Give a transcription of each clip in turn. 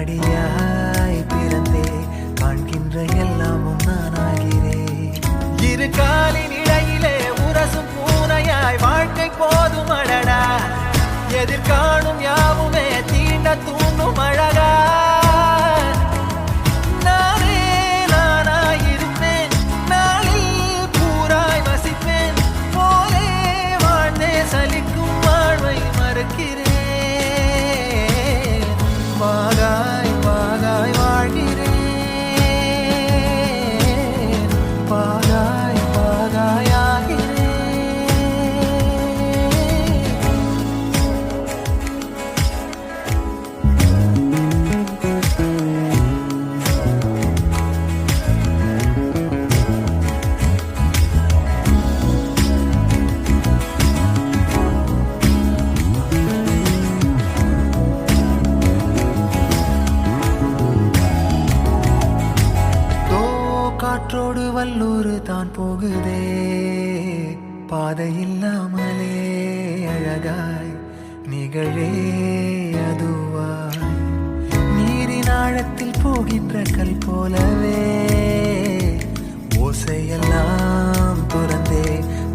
கண்ணாடியாய் பிறந்தே காண்கின்ற எல்லாமும் நானாகிறேன். இரு காலின் இடையிலே உரசும் பூனையாய் வாழ்க்கை போதும் அடடா. எதிர்காணும் யாவுமே தீண்ட தூண்டும் அழகா. நானே நானாயிருப்பேன், நாளில் பூராய் வசிப்பேன். போலே வாழ்ந்தே சலிக்கும் வாழ்வை மறுக்கிறேன். வாகாய் வாகாய் வாழ்கிறேன், வாகாய் வாகாய் ஆகிறேன். காற்றோடு வல்லூர் தான் போகுதே, பாதை இல்லாமலே அழகாய் நிகழே அதுவாய். நீரின் ஆழத்தில் போகின்ற கல் போலவே ஓசையெல்லாம் துறந்தே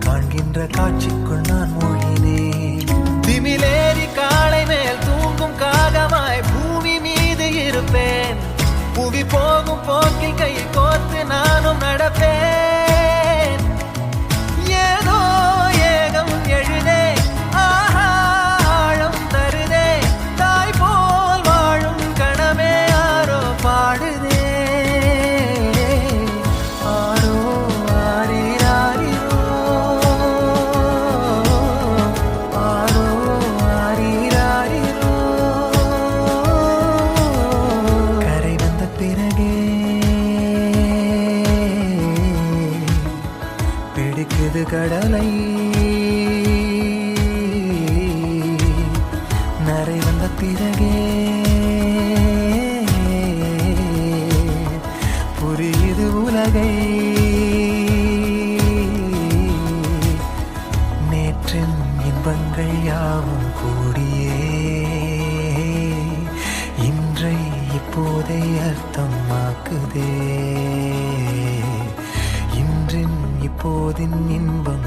காண்கின்ற காட்சிக்குள் நான் மூழ்கினேன். திமிலேறி காலை மேல் தூங்கும் காகமாய் பூமி மீது இருப்பேன். புவி போகும் போக்கில் கை கோர்த்து நானும் நடப்பேன். ஏதோ ஏகம் எழுதே, ஆஹா ஆழம் தருதே. தாய் போல் வாழும் கணமே ஆரோ பாடுதே. ஆரோ ஆரீராரோ, ஆரோ ஆரீராரோ. கரை வந்த பிறகே பிடிக்குது கடலை. நரை வந்த பிறகே புரியுது உலகை. நேற்றின் இன்பங்கள் யாவும் கூடியே இன்றை இப்போதை அர்த்தமாக்குதே. இன்றின் இப்போதின் இன்பம்